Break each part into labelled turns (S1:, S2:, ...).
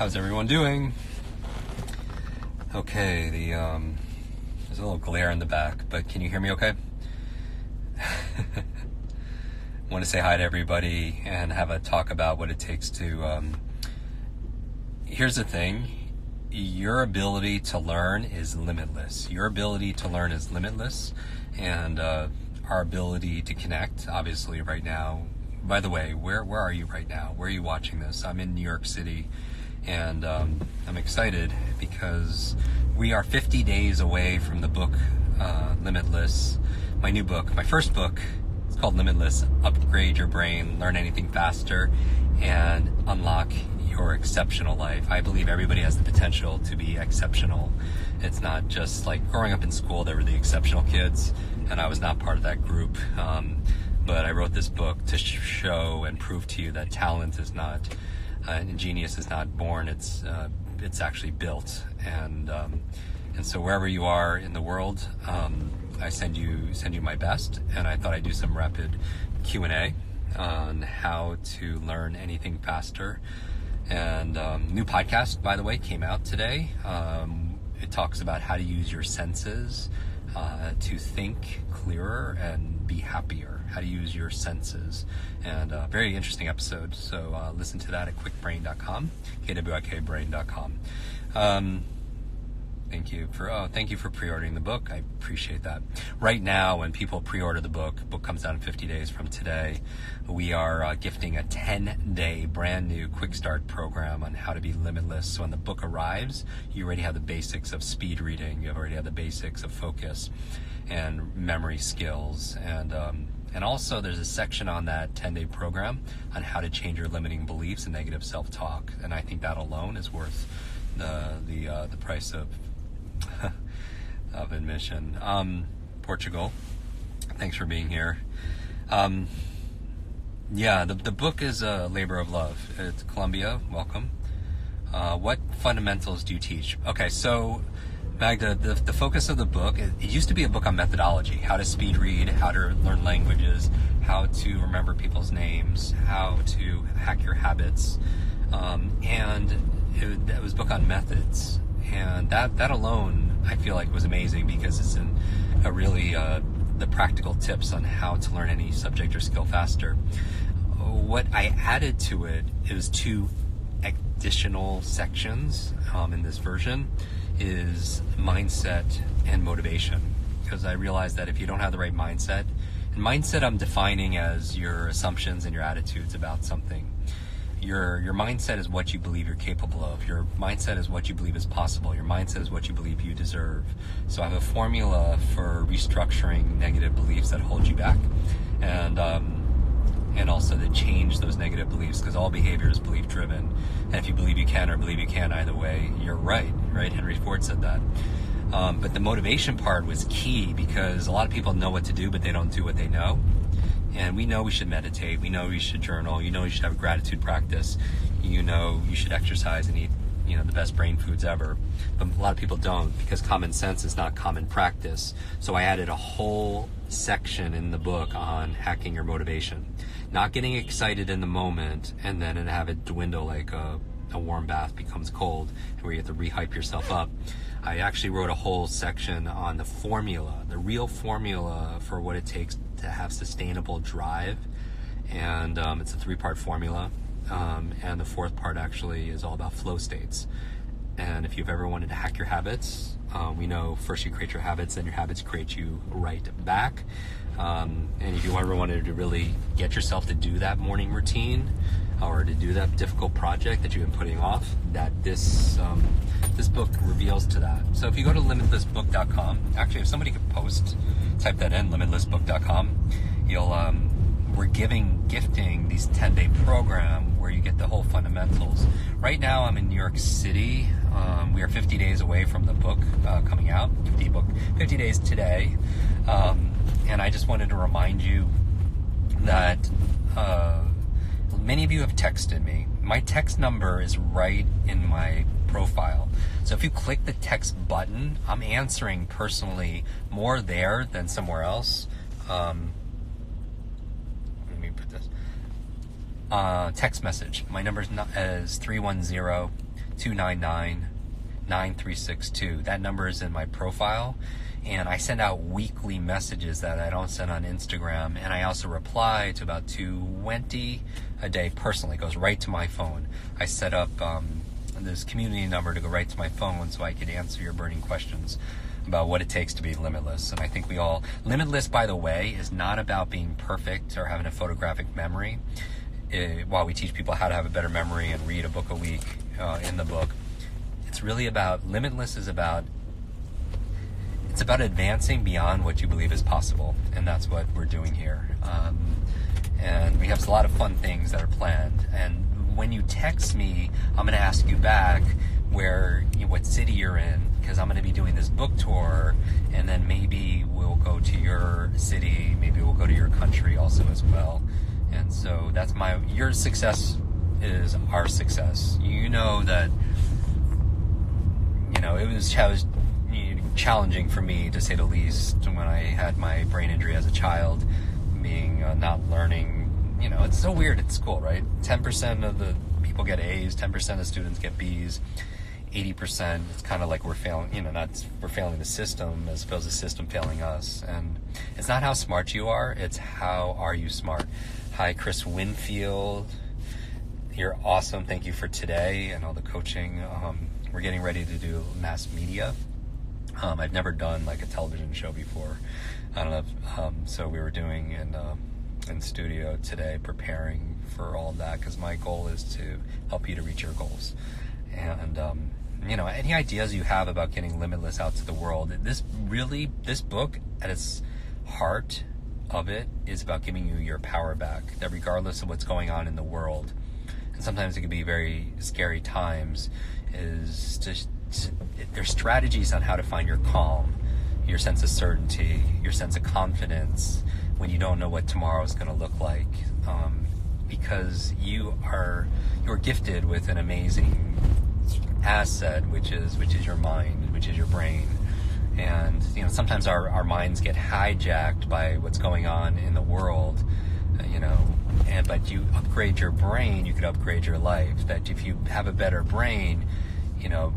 S1: How's everyone doing? Okay, there's a little glare in the back, but can you hear me okay? Want to say hi to everybody and have a talk about what it takes to, here's the thing, your ability to learn is limitless. Your ability to learn is limitless, and our ability to connect, obviously right now. By the way, where are you right now? Where are you watching this? I'm in New York City, and I'm excited because we are 50 days away from the book Limitless, my new book, my first book. It's called Limitless: Upgrade Your Brain, Learn Anything Faster, and Unlock Your Exceptional Life. I believe everybody has the potential to be exceptional. It's not just like growing up in school, there were the exceptional kids, and I was not part of that group. But I wrote this book to show and prove to you that talent is not, and genius is not born. It's actually built. And so wherever you are in the world, I send you my best. And I thought I'd do some rapid Q&A on how to learn anything faster. And new podcast, by the way, came out today. It talks about how to use your senses to think clearer and be happier. How to use your senses. And very interesting episode. So listen to that at kwikbrain.com, kwikbrain.com. Thank you for pre-ordering the book. I appreciate that. Right now, when people pre-order the book comes out in 50 days from today, we are gifting a 10-day brand new quick start program on how to be limitless. So when the book arrives, you already have the basics of speed reading. You already have the basics of focus and memory skills. And also there's a section on that 10-day program on how to change your limiting beliefs and negative self-talk. And I think that alone is worth the price of admission. Portugal, thanks for being here. The book is a labor of love. It's Columbia, welcome. What fundamentals do you teach? Okay, so Magda, the focus of the book, it used to be a book on methodology, how to speed read, how to learn languages, how to remember people's names, how to hack your habits, and it was a book on methods. And that alone, I feel like, was amazing because it's the practical tips on how to learn any subject or skill faster. What I added to it is 2 additional sections in this version is mindset and motivation, because I realized that if you don't have the right mindset, and mindset I'm defining as your assumptions and your attitudes about something. Your mindset is what you believe you're capable of. Your mindset is what you believe is possible. Your mindset is what you believe you deserve. So I have a formula for restructuring negative beliefs that hold you back, and also to change those negative beliefs, because all behavior is belief driven. And if you believe you can or believe you can't, either way, you're right? Henry Ford said that. But the motivation part was key, because a lot of people know what to do, but they don't do what they know. And we know we should meditate, we know we should journal, you know you should have a gratitude practice, you know you should exercise and eat, the best brain foods ever. But a lot of people don't, because common sense is not common practice. So I added a whole section in the book on hacking your motivation. Not getting excited in the moment and then have it dwindle like a warm bath becomes cold, and where you have to rehype yourself up. I actually wrote a whole section on the formula, the real formula for what it takes to have sustainable drive. And it's a 3-part formula. And the 4th part actually is all about flow states. And if you've ever wanted to hack your habits, we know first you create your habits, then your habits create you right back. And if you ever wanted to really get yourself to do that morning routine, or to do that difficult project that you've been putting off, that this book reveals to that. So if you go to limitlessbook.com, actually if somebody could type that in, limitlessbook.com, we're gifting these 10-day program where you get the whole fundamentals. Right now I'm in New York City. We are 50 days away from the book coming out, 50 days today. And I just wanted to remind you that many of you have texted me. My text number is right in my profile. So if you click the text button, I'm answering personally more there than somewhere else. Let me put this. Text message. My number is 310 299-9362. That number is in my profile, and I send out weekly messages that I don't send on Instagram, and I also reply to about 20 a day personally. It goes right to my phone. I set up this community number to go right to my phone so I could answer your burning questions about what it takes to be limitless. And I think Limitless, by the way, is not about being perfect or having a photographic memory. While we teach people how to have a better memory and read a book a week in the book, it's really about, Limitless is about, it's about advancing beyond what you believe is possible. And that's what we're doing here. And we have a lot of fun things that are planned. And when you text me, I'm going to ask you back what city you're in, because I'm going to be doing this book tour, and then maybe we'll go to your city, maybe we'll go to your country also as well. And so that's your success is our success. You know that, it was challenging for me, to say the least, when I had my brain injury as a child, being not learning. It's so weird at school, right? 10% of the people get A's, 10% of students get B's, 80%, it's kind of like we're failing, we're failing the system as opposed to the system failing us. And it's not how smart you are, it's how are you smart. Hi, Chris Winfield. You're awesome. Thank you for today and all the coaching. We're getting ready to do mass media. I've never done like a television show before. I don't know. So we were doing in studio today, preparing for all of that, because my goal is to help you to reach your goals. And any ideas you have about getting Limitless out to the world, this book at its heart of it is about giving you your power back, that regardless of what's going on in the world, and sometimes it can be very scary times, is there's strategies on how to find your calm, your sense of certainty, your sense of confidence when you don't know what tomorrow is going to look like, because you're gifted with an amazing asset, which is your mind, which is your brain. And sometimes our minds get hijacked by what's going on in the world, but you upgrade your brain, you could upgrade your life. That if you have a better brain,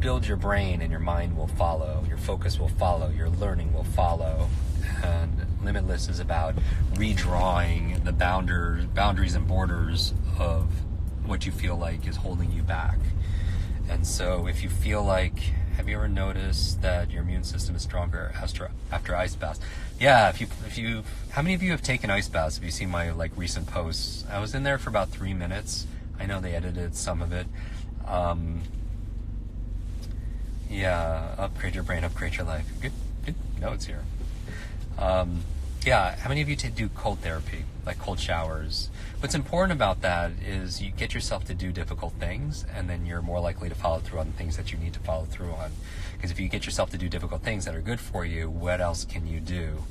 S1: build your brain and your mind will follow, your focus will follow, your learning will follow. And Limitless is about redrawing the boundaries and borders of what you feel like is holding you back. And so if you feel like, have you ever noticed that your immune system is stronger after ice baths? Yeah, how many of you have taken ice baths? Have you seen my recent posts? I was in there for about 3 minutes. I know they edited some of it. Upgrade your brain, upgrade your life. Good notes here. How many of you do cold therapy, like cold showers? What's important about that is you get yourself to do difficult things, and then you're more likely to follow through on the things that you need to follow through on. Because if you get yourself to do difficult things that are good for you, what else can you do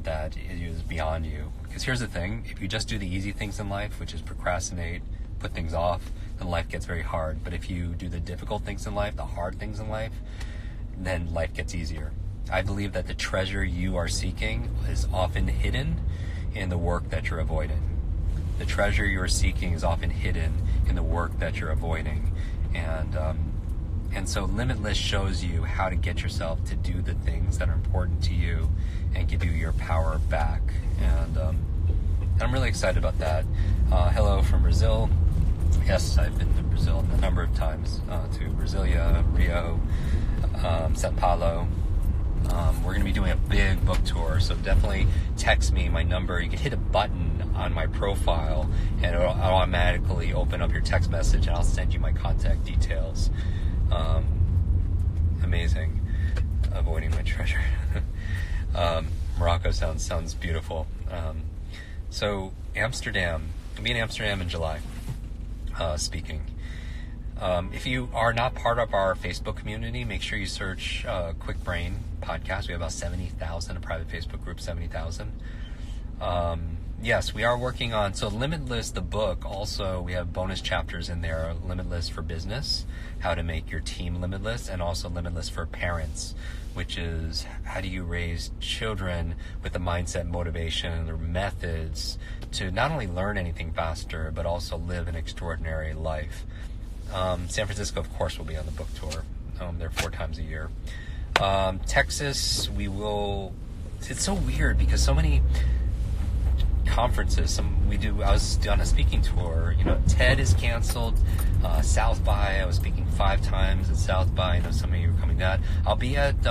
S1: that is beyond you? Because here's the thing, if you just do the easy things in life, which is procrastinate, put things off, then life gets very hard. But if you do the difficult things in life, the hard things in life, then life gets easier. I believe that the treasure you are seeking is often hidden in the work that you're avoiding. The treasure you are seeking is often hidden in the work that you're avoiding. And so Limitless shows you how to get yourself to do the things that are important to you and give you your power back. And I'm really excited about that. Hello from Brazil. Yes, I've been to Brazil a number of times, to Brasilia, Rio, Sao Paulo. We're going to be doing a big book tour, so definitely text me my number. You can hit a button on my profile, and it'll automatically open up your text message, and I'll send you my contact details. Amazing. Avoiding my treasure. Morocco sounds beautiful. So Amsterdam. I'll be in Amsterdam in July, speaking. If you are not part of our Facebook community, make sure you search Kwik Brain Podcast. We have about 70,000, a private Facebook group, 70,000. Yes, we are working on, so Limitless, the book, also we have bonus chapters in there, Limitless for business, how to make your team limitless, and also Limitless for parents, which is how do you raise children with the mindset, motivation, or methods to not only learn anything faster, but also live an extraordinary life. San Francisco, of course, will be on the book tour. They're 4 times a year. Texas, we will. It's so weird because so many conferences. I was on a speaking tour. TED is canceled. South by, I was speaking 5 times at South by. I know some of you are coming to that. I'll be at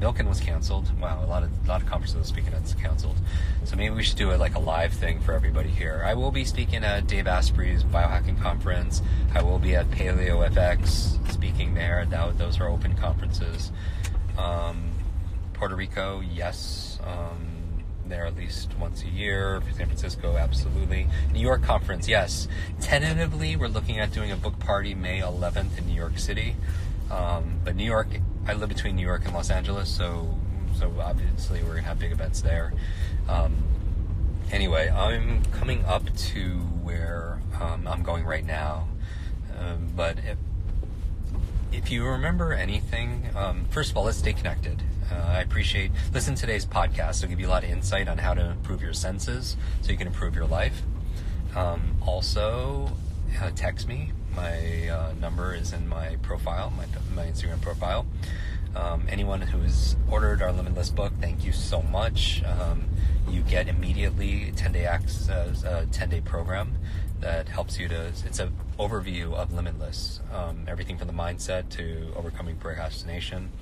S1: Milken was canceled. Wow, a lot of conferences I was speaking at canceled. So maybe we should do a live thing for everybody here. I will be speaking at Dave Asprey's biohacking conference. I will be at Paleo FX speaking there. Those are open conferences. Puerto Rico, yes. There at least once a year. San Francisco, absolutely. New York conference, yes. Tentatively, we're looking at doing a book party May 11th in New York City. But New York, I live between New York and Los Angeles, so obviously we're going to have big events there. Anyway, I'm coming up to where I'm going right now. But if you remember anything, first of all, let's stay connected. I appreciate, listen to today's podcast. It'll give you a lot of insight on how to improve your senses so you can improve your life. Also, text me. My number is in my profile, my Instagram profile. Anyone who has ordered our Limitless book, thank you so much. You get immediately 10-day access, a 10-day program that helps you it's an overview of Limitless. Everything from the mindset to overcoming procrastination,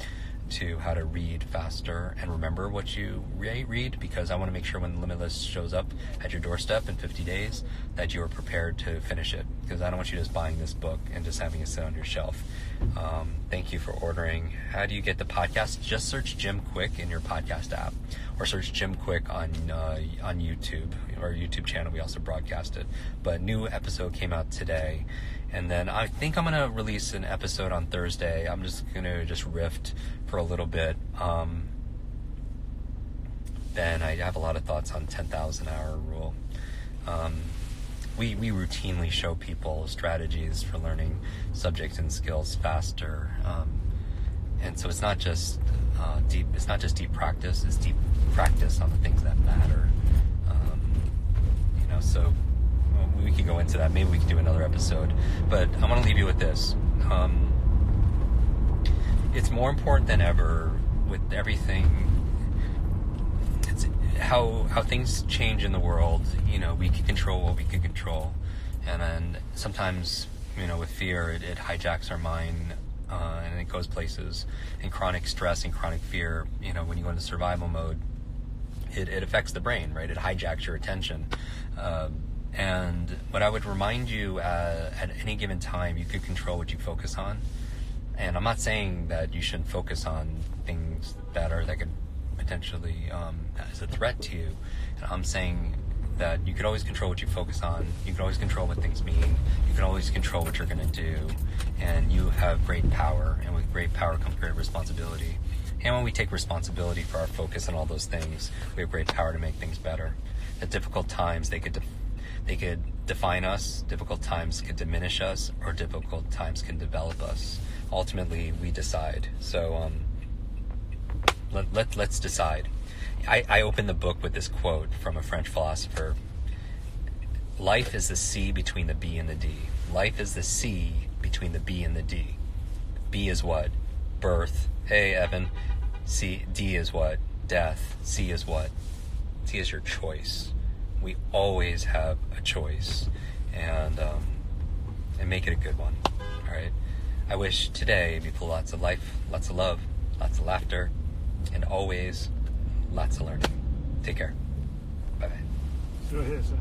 S1: to how to read faster and remember what you read, because I want to make sure when Limitless shows up at your doorstep in 50 days that you are prepared to finish it, because I don't want you just buying this book and just having it sit on your shelf. Thank you for ordering. How do you get the podcast? Just search Jim Kwik in your podcast app, or search Jim Kwik on YouTube, or YouTube channel. We also broadcast it, but new episode came out today. And then I think I'm going to release an episode on Thursday. I'm just going to riff for a little bit. Then I have a lot of thoughts on 10,000 hour rule. We routinely show people strategies for learning subjects and skills faster. And so it's not just deep practice, it's deep practice on the things that matter. So we could go into that. Maybe we could do another episode. But I want to leave you with this. It's more important than ever with everything. It's how things change in the world. We can control what we can control. And then sometimes, with fear, it hijacks our mind and it goes places. And chronic stress and chronic fear, when you go into survival mode, it affects the brain, right? It hijacks your attention. And what I would remind you at any given time, you could control what you focus on. And I'm not saying that you shouldn't focus on things that could potentially as a threat to you. And I'm saying that you could always control what you focus on. You can always control what things mean. You can always control what you're going to do. And you have great power. And with great power comes great responsibility. And when we take responsibility for our focus and all those things, we have great power to make things better. At difficult times, they could define us, difficult times could diminish us, or difficult times can develop us. Ultimately, we decide. So let's decide. I opened the book with this quote from a French philosopher. Life is the C between the B and the D. Life is the C between the B and the D. B is what? Birth. Hey, Evan. D is what? Death. C is what? C is your choice. We always have a choice, and make it a good one. All right. I wish today be full lots of life, lots of love, lots of laughter, and always lots of learning. Take care. Bye bye.
S2: Go ahead, sir.